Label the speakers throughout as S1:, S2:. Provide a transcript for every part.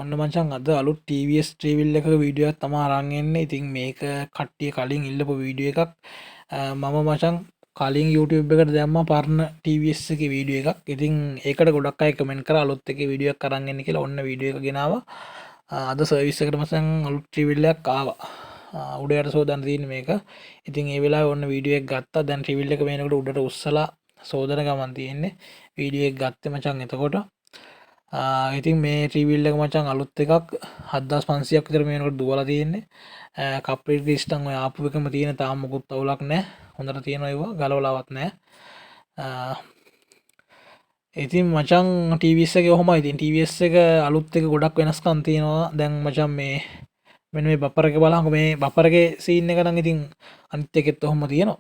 S1: ඔන්න මචං අද අලුත් TVS ට්‍රීවිල් එක වීඩියෝ එකක් තමා අරන් එන්නේ. ඉතින් මේක කට්ටිය කලින් ඉල්ලපු වීඩියෝ එකක්. මම මචං කලින් YouTube එකට දැම්මා පරණ TVS එකේ වීඩියෝ එකක්. ඉතින් ඒකට ගොඩක් අය කමෙන්ට් කරා අලුත් එකේ වීඩියෝ එකක් අරන් එන්න කියලා. ඔන්න වීඩියෝ එක ගෙනාවා. අද සර්විස් එකට මචං අලුත් ට්‍රීවිල් එකක් ආවා. උඩයට සෝදන්න තියෙන්නේ මේක. ඉතින් ඒ වෙලාවේ ඔන්න වීඩියෝ එක ගත්තා. දැන් ට්‍රීවිල් එක මේනකොට උඩට උස්සලා සෝදන ගමන් තියෙන්නේ. වීඩියෝ එක ගත්තේ මචං එතකොට. ඉතින් මේ ට්‍රීවිල් එක මචං අලුත් එකක් 7500ක් විතර මේනකොට දුවලා තියෙන්නේ. කප්ලිට් ලිස්ටන් ඔය ආපු එකම තියෙන තාම මොකුත් අවුලක් නැහැ. හොඳට තියෙනවා ඒවා ගලවලාවත් නැහැ. ඉතින් මචං TVS එක ඔහොමයි. ඉතින් TVS එක අලුත් එක ගොඩක් වෙනස්කම් තියෙනවා. දැන් මචං මේ මෙන්න මේ බපර් එක බලහම මේ බපර් එකේ සීන් එක නම් ඉතින් අනිත් එකෙත් ඔහොම තියෙනවා.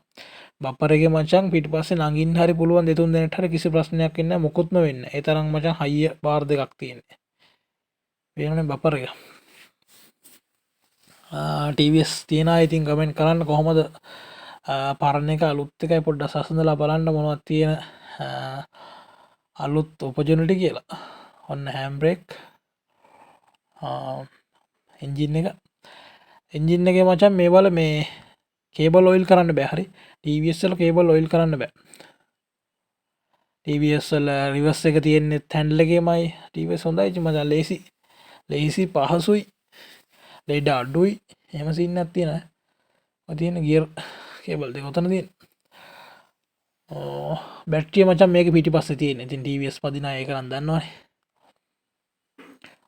S1: බපර් එකේ මචං පිටිපස්සේ නගින්න හරි පුළුවන් දෙතුන් දෙනෙක්ට හරි කිසි ප්‍රශ්නයක් වෙන්නේ නැහැ. මොකුත්ම වෙන්නේ නැහැ. ඒ තරම් මචං හයිය බාර් දෙකක් තියෙන්නේ. වෙනනේ බපර් එක. TVS තියෙන අය ඉතින් කමෙන්ට් කරන්න කොහොමද පරණ එක අලුත් එකයි පොඩ්ඩක් සසඳලා බලන්න මොනවද තියෙන අලුත් ඔපචුනිටි කියලා. ඔන්න හෑම් බ්‍රේක් එන්ජින් එක එන්ජින් එකේ මචං මේ වල මේ කේබල් ඔයිල් කරන්න බෑ. හරි TVS වල කේබල් ඔයිල් කරන්න බෑ. TVS වල රිවර්ස් එක තියෙන්නේ හැන්ඩල් එකේමයි. TVS හොඳයි මචං ලේසි පහසුයි ලෙඩ අඩුයි එහෙම සීන් එකක් තියෙනවා. ඔය තියෙන ගියර් කේබල් දෙක උතන තියෙන. බැටරිය මචං මේක පිටිපස්සේ තියෙන. ඉතින් TVS 16 ඒක නම් දන්නවනේ.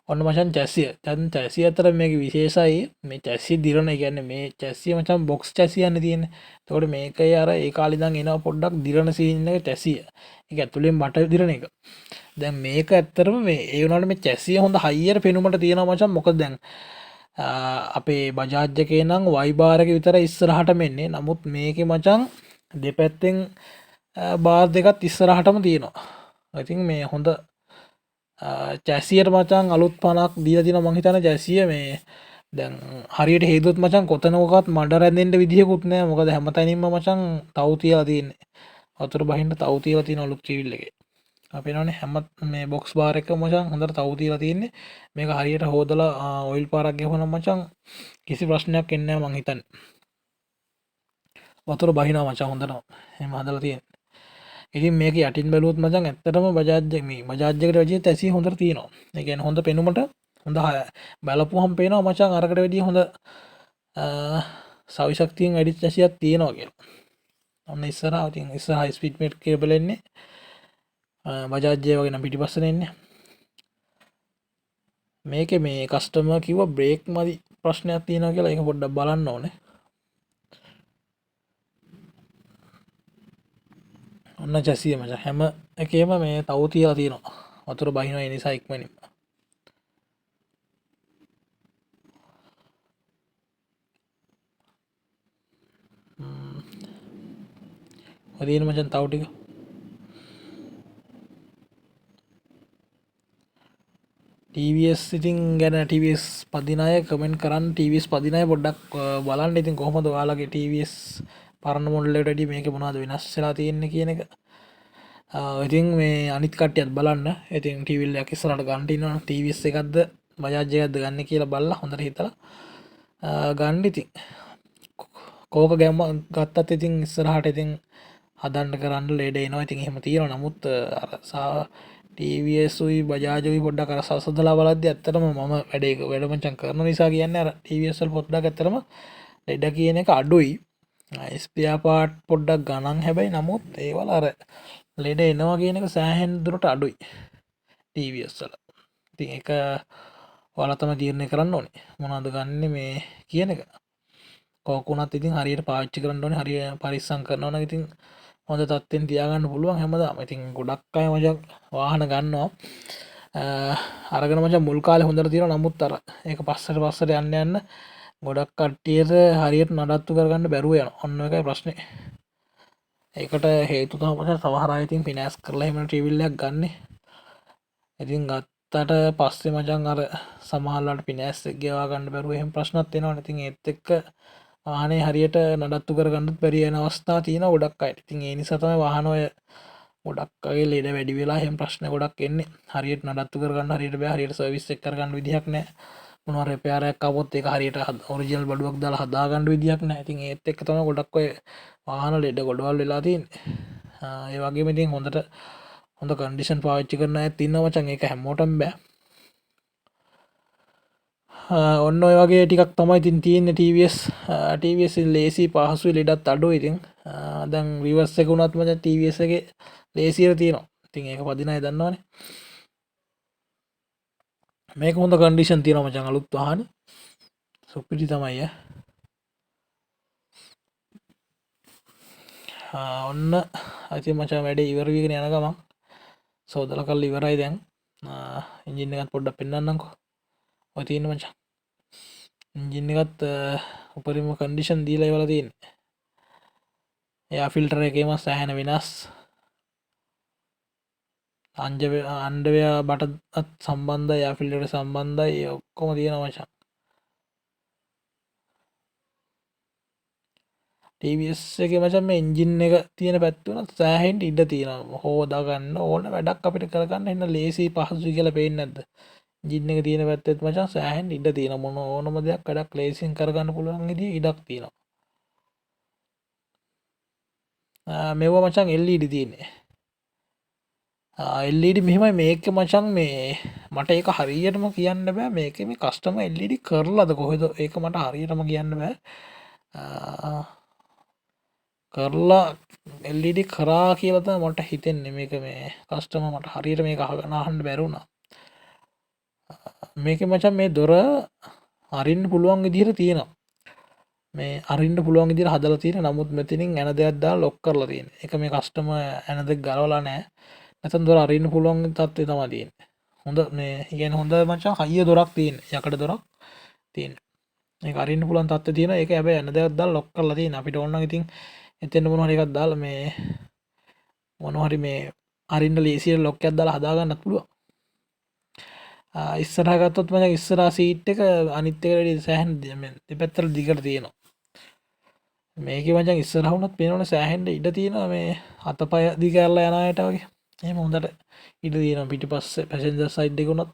S1: ඔන්න මචන් චැසිය දැන් චැසිය අතර මේක විශේෂයි මේ චැසිය දිරන. කියන්නේ මේ චැසිය මචන් බොක්ස් චැසිය යන්න තියෙන්නේ. එතකොට මේක අර ඒ කාලේ ඉඳන් එනවා පොඩ්ඩක් දිරන සීන් එක චැසිය. ඒක ඇතුලෙන් මට දිරන එක. දැන් මේක ඇත්තරම මේ ඒ වුණාට මේ චැසිය හොඳ හයියට පෙනුමට තියෙනවා මචන්. මොකද දැන් අපේ බජාජ් එකේ නම් Y බාර් එක විතර ඉස්සරහට මෙන්නේ. නමුත් මේකේ මචන් දෙපැත්තෙන් බාර් දෙකත් ඉස්සරහටම තියෙනවා. ඉතින් මේ හොඳ චැසියට මචන් අලුත් 50ක් දීලා තියෙනවා. මං හිතන්නේ චැසිය මේ දැන් හරියට හේතුවත් මචන් කොතනකවත් මඩ රැඳෙන්න විදියකුත් නැහැ. මොකද හැමතැනින්ම මචන් තවු තියලා තියෙන්නේ. වතුර බහින්න තවු තියලා තියෙන අලුත් ට්‍රීවිල් එකේ. අපි නෝනේ හැම මේ බොක්ස් බාර් එක මචන් හොඳට තවු තියලා තියෙන්නේ. මේක හරියට හොදලා ඔයිල් පාරක් ගෙවුවනම් මචන් කිසි ප්‍රශ්නයක් එන්නේ නැහැ මං හිතන්නේ. වතුර බහිනවා මචන් හොඳට. එහෙම හදලා තියෙන්නේ. ඉතින් මේක යටින් බැලුවොත් මචං ඇත්තටම බජාජ් මේ බජාජ් එකට වැඩිය තැසි හොඳට තියෙනවා. ඒ කියන්නේ හොඳ පෙනුමට හොඳ බලපුවහම පේනවා මචං අරකට වැඩිය හොඳ සවි ශක්තියෙන් වැඩි තැසියක් තියෙනවා කියලා. ඔන්න ඉස්සරහා ඉතින් ඉස්සරහා හයි ස්පීඩ් මේට් කේබල් එන්නේ. බජාජ් ඒ වගේ නම් පිටිපස්සට එන්නේ. මේකේ මේ කස්ටමර් කිව්වා බ්‍රේක් මදි ප්‍රශ්නයක් තියෙනවා කියලා. ඒක පොඩ්ඩක් බලන්න ඕනේ. ඔන්න චැසිය මචං හැම එකේම මේ තවු තියලා තියෙනවා. වතුර බහිනවා ඒ නිසා ඉක්මනින්ම. ඔය තියෙන මචං තවු ටික. TVS ඉතින් ගැන TVS 16 කමෙන්ට් කරන්න. TVS 16 පොඩ්ඩක් බලන්න. ඉතින් කොහොමද ඔයාලගේ TVS පරණ මොඩල් එකට වැඩිය මේකේ මොනවද වෙනස් වෙලා තියෙන්නේ කියන එක. ඉතින් මේ අනිත් කට්ටියත් බලන්න. ඉතින් ටීවී එකක් ඉස්සරහට ගන්න ඉන්නවා. TVS එකක්ද බජාජ් එකක්ද ගන්න කියලා බලලා හොඳට හිතලා ගන්න. ඉතින් කෝක ගැම්ම ගත්තත් ඉතින් ඉස්සරහට ඉතින් හදන්න කරන්න ලේඩ එනවා. ඉතින් එහෙම තියෙනවා. නමුත් අර TVS උයි බජාජ් උයි පොඩ්ඩක් අර සසදලා බලද්දි ඇත්තටම මම වැඩ මචං කරන නිසා කියන්නේ අර TVS වල පොඩ්ඩක් ඇත්තටම ලෙඩ කියන එක අඩුයි. ස්පෙයා පාර්ට් පොඩ්ඩක් ගණන් හැබැයි නමුත් ඒවල අර ලෙඩ එනවා කියන එක සෑහෙන දුරට අඩුයි TVS වල. ඉතින් ඒක ඔයාලා තමයි තීරණය කරන්න ඕනේ මොනවද ගන්න මේ කියන එක. කෝකුණත් ඉතින් හරියට පාවිච්චි කරන්න ඕනේ. හරියට පරිස්සම් කරනවා නම් ඉතින් හොඳ තත්ත්වෙන් තියාගන්න පුළුවන් හැමදාම. ඉතින් ගොඩක් අය මචං වාහන ගන්නවා අරගෙන මචං මුල් කාලේ හොඳට තියෙනවා. නමුත් අර ඒක පස්සට යන්න ගොඩක් කට්ටියට හරියට නඩත්තු කරගන්න බැරුව යනවා. ඔන්න එකයි ප්‍රශ්නේ. ඒකට හේතු තමයි සමහර අය ඉතින් ෆිනෑන්ස් කරලා එහෙම ට්‍රීවිල් එකක් ගන්නෙ. ඉතින් ගත්තට පස්සේ මචං අර සමහරවල්ලාට ෆිනෑන්ස් එක ගෙවා ගන්න බැරුව එහෙම ප්‍රශ්නත් එනවනේ. ඉතින් ඒත් එක්ක වාහනේ හරියට නඩත්තු කරගන්නත් බැරි වෙන අවස්ථා තියෙනවා ගොඩක් අයට. ඉතින් ඒ නිසා තමයි වාහන ඔය ගොඩක් අය ලෙඩ වැඩි වෙලා එහෙම ප්‍රශ්න ගොඩක් එන්නේ හරියට නඩත්තු කරගන්න හරියට බෑ හරියට සර්විස් එක කරගන්න විදිහක් නැහැ මොනවා රිපෙයාරයක් ආවොත් ඒක හරියට ඔරිජිනල් බඩුවක් දාලා හදාගන්න විදිහක් නැහැ ඉතින් ඒත් එක්ක තමයි ගොඩක් අය වාහන ලෙඩ ගොඩවල් වෙලා තියෙන්නේ ඒ වගේම ඉතින් හොඳ කන්ඩිෂන් පාවිච්චි කරන අයත් ඉන්නවා මචං ඒක හැමෝටම බෑ ඔන්න ඔය වගේ ටිකක් තමයි ඉතින් තියෙන්නේ TVS ලේසි පහසුයි ලෙඩත් අඩුයි ඉතින් දැන් රිවර්ස් එක උනත් මචං TVS එකේ ලේසියට තියෙනවා ඉතින් ඒක පදින අය දන්නවනේ මේක හොඳ කන්ඩිෂන් තියෙනවා මචං අලුත් වාහනේ සුපිරි තමයි ඔන්න ඉතින් මචං වැඩේ ඉවර වීගෙන යන ගමන් සෝදලා කරලා ඉවරයි දැන් එන්ජින් එකත් පොඩ්ඩක් පෙන්නන්නම්කෝ ඔය තියෙන මචං එන්ජින් එකත් උපරිම කන්ඩිෂන් දීලා ඉවරලා තියෙන්නේ එයා ෆිල්ටර් එකේම සෑහෙන වෙනස් අන්ඩවය බටත් සම්බන්ධ යා ෆිල්ටර් සම්බන්ධයි ඔක්කොම තියෙන මචං TVS එක මචං මේ එන්ජින් එක තියෙන පැත්තුන සෑහෙන්ට ඉඩ තියෙනවා හෝදාගන්න ඕන වැඩක් අපිට කරගන්න එන්න ලේසි පහසුයි කියලා පේන්නේ නැද්ද එන්ජින් එක තියෙන පැත්තෙත් මචං සෑහෙන්ට ඉඩ තියෙනවා මොන ඕනම දෙයක් වැඩක් ලේසියෙන් කරගන්න පුළුවන් විදිහේ ඉඩක් තියෙනවා මේවා මචං LED තියෙන්නේ LED මෙහෙමයි මේක මචං මේ මට ඒක හරියටම කියන්න බෑ මේක මේ කස්ටමර් LED කරලාද කොහෙද ඒක මට හරියටම කියන්න බෑ කරලා LED කරා කියලා තමයි මට හිතෙන්නේ මේක මේ කස්ටමර් මට හරියට මේක අහන්න බැරුණා මේක මචං මේ දොර අරින්න පුළුවන් විදිහට තියෙනවා මේ අරින්න පුළුවන් විදිහට හදලා තියෙන නමුත් මෙතනින් එන දෙයක් දාලා ලොක් කරලා තියෙන ඒක මේ කස්ටමර් එන දෙයක් ගලවලා නැහැ නැත්නම් දොර අරින්න පුළුවන් තත්ත්වය තමයි තියෙන්නේ හොඳ මේ කියන්නේ හොඳ මචං හයිය දොරක් තියෙන යකඩ දොරක් තියෙන ඒක අරින්න පුළුවන් තත්ත්වය තියෙන ඒක හැබැයි එන දෙයක් දාලා ලොක් කරලා තියෙන අපිට ඕන නම් ඉතින් එතෙන් මොනවා හරි එකක් දාලා මේ මොනවා හරි මේ අරින්න ලේසියට ලොක් එකක් දාලා හදා ගන්නත් පුළුවන් ඉස්සරහ ගත්තොත් මචං ඉස්සරහ සීට් එක අනිත් එකට වඩා සෑහෙන දෙපැත්තට දිගට තියෙනවා මේකේ මචං ඉස්සරහ වුණත් පේනවනේ සෑහෙන්න ඉඩ තියෙනවා මේ අතපය දිග කරලා යන අයට වගේ එහෙම හොඳට ඉඩ තියෙනවා පිටිපස්සේ පැසෙන්ජර් සයිඩ් එක උනත්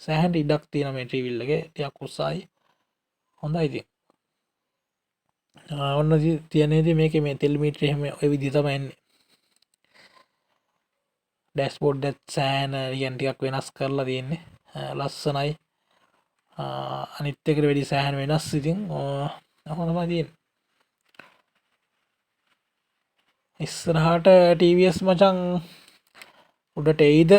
S1: සෑහෙන්න ඉඩක් තියෙනවා මේ ට්‍රිවිල් එකේ ටිකක් උස්සයි හොඳයි ඉතින් ඔන්න තියනේදී මේකේ මේ තෙල් මීටර එහෙම ඔය විදිහ තමයි එන්නේ ඩෑෂ්බෝඩ් එකත් සෑහෙන කියන්නේ ටිකක් වෙනස් කරලා තියෙන්නේ ලස්සනයි අනිත් එකට වැඩි සෑහෙන වෙනස් ඉතින් හොඳමයි තියෙන්නේ ඉස්සරහට TVS මචං උඩට එයිද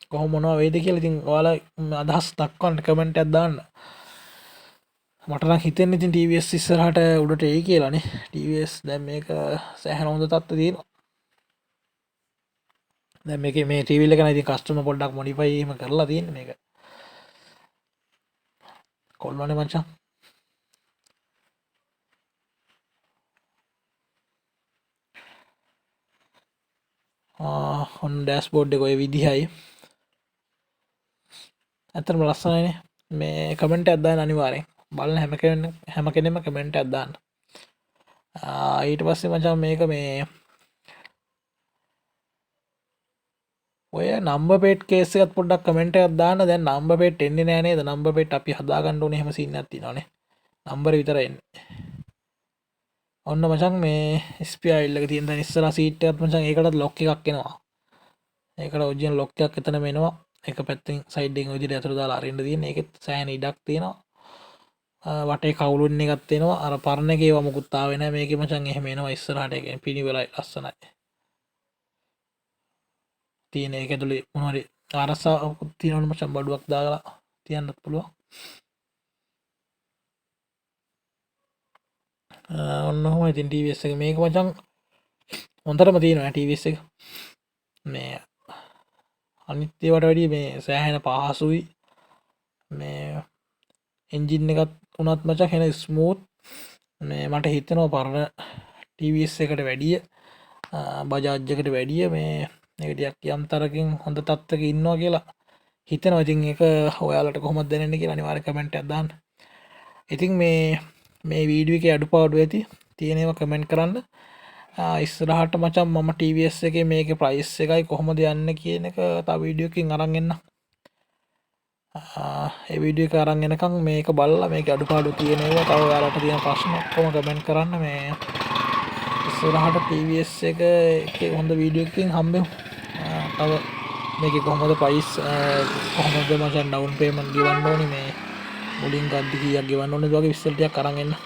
S1: කොහොම මොනවා වෙයිද කියලා ඉතින් ඔයාලා අදහස් දක්වන්න කමෙන්ට් එකක් දාන්න මට නම් හිතෙන්නේ ඉතින් TVS ඉස්සරහට උඩට එයි කියලානේ TVS දැන් මේක සෑහෙන හොඳ තත්ත්වෙ තියෙනවා දැන් මේකේ මේ ටීවී එක නම් ඉතින් කස්ටමර් පොඩ්ඩක් මොඩිෆයි එහෙම කරලා තියෙන්නේ මේක කොල්ලනේ මචං ඔන්න ඩෑෂ්බෝඩ් එක ඔය විදිහයි ඇත්තටම ලස්සනයිනේ මේ කමෙන්ට් එකක් දාන්න අනිවාර්යෙන් බලන හැම කෙනෙක්ම කමෙන්ට් එකක් දාන්න ඊට පස්සේ මචං මේක මේ ඔය නම්බර් ප්ලේට් කේස් එකත් පොඩ්ඩක් කමෙන්ට් එකක් දාන්න දැන් නම්බර් ප්ලේට් එන්නේ නැහැ නේද නම්බර් ප්ලේට් අපි හදාගන්න ඕනේ එහෙම සීන් එකක් තියෙනවානේ නම්බර විතරයි එන්නේ ඔන්න මචං මේ ස්පෙයාර් එක තියෙන දැන් ඉස්සරහා සීට් එකත් මචං ඒකටත් ලොක් එකක් එනවා ඒකට ඔරිජිනල් ලොක් එකක් එතනම එනවා එක පැත්තෙන් සයිඩ් එකෙන් ඔය විදිහට අතට දාලා අරින්න තියෙන ඒකෙත් සෑහෙන ඉඩක් තියෙනවා වටේ කවුලුන් එකක් එනවා අර පරණ එකේ ඒවා මොකුත් ආවේ නැහැ මේකේ මචං එහෙම එනවා ඉස්සරහට ඒක පිනිවලයි ලස්සනයි තියෙන ඒක ඇතුලේ මොනවාරි ආරසාවකුත් තියෙනවනේ මචං බඩුවක් දාලා තියන්නත් පුළුවන් ඔන්න ඔහොම ඉතින් TVS එක මේක මචං හොඳටම තියෙනවා TVS එක මේ අනිත් ඒවාට වැඩිය මේ සෑහෙන පහසුයි මේ එන්ජින් එකත් උනත් මචං හෙන ස්මූත් මේ මට හිතෙනවා පරණ TVS එකට වැඩිය බජාජ් එකට වැඩිය මේ ඒක ටිකක් යම් තරකින් හොඳ තත්ත්වයක ඉන්නවා කියලා හිතෙනවා ඉතින් ඒක ඔයාලට කොහොමද දැනෙන්නේ කියලා අනිවාර්ය කමෙන්ට් එකක් දාන්න ඉතින් මේ වීඩියෝ එකේ අඩුපාඩු ඇති තියෙන ඒවා කමෙන්ට් කරන්න ඉස්සරහට මචන් මම TVS එක මේක ප්‍රයිස් එකයි කොහොමද යන්න කියන එක තා වීඩියෝකින් අරන්ගන්න එවිඩිය කරන්ගෙනකම් මේක බල්ල මේක අඩුපාඩු තියෙනවා තව යාලට තියෙන ප්‍රශ්න ඔක්කොම කමෙන්ට් කරන්න මේ ඉස්සරහට TVS එක හොඳ වීඩියෝකින් හම්බෙමු තව මේක කොහොමද ප්‍රයිස් කොහොමද මචන් ඩවුන් පේමන්ට් ගෙවන්න ඕනේ මේ මුලින් ගද්දි කීයක් ගෙවන්න ඕනේ වගේ විස්තර ටිකක් අරන් එන්න